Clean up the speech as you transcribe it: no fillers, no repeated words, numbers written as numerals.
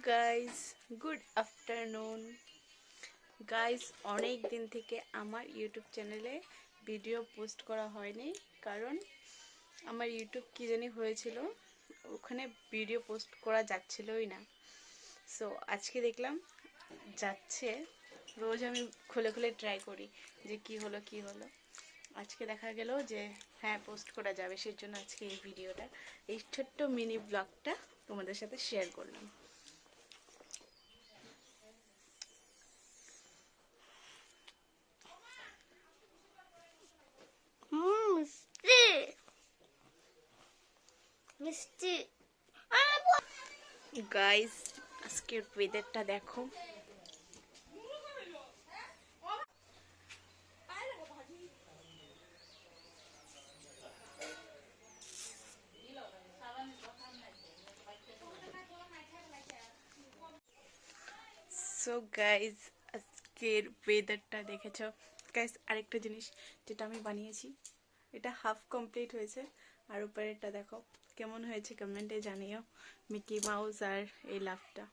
Guys, good afternoon guys. অনেক দিন থেকে আমার ইউটিউব চ্যানেলে ভিডিও পোস্ট করা হয়নি, কারণ আমার ইউটিউব কি জানি হয়েছিল, ওখানে ভিডিও পোস্ট করা যাচ্ছিলই না। সো আজকে দেখলাম যাচ্ছে। রোজ আমি খুলে খুলে ট্রাই করি যে কি হলো কি হলো। আজকে দেখা গেল যে হ্যাঁ, পোস্ট করা যাবে। সেই জন্য আজকে এই ভিডিওটা, এই ছোট্ট মিনি ব্লগটা তোমাদের সাথে শেয়ার করলাম। মিষ্টি মিষ্টি। গাইস, আজকের ওয়েদারটা দেখো। সো গাইস, আজকের ওয়েদারটা দেখেছো। গাইস, আরেকটা জিনিস যেটা আমি বানিয়েছি, এটা হাফ কমপ্লিট হয়েছে। আর উপরেরটা দেখো কেমন হয়েছে, কমেন্টে জানিও। মিকি মাউস আর এই লাভটা।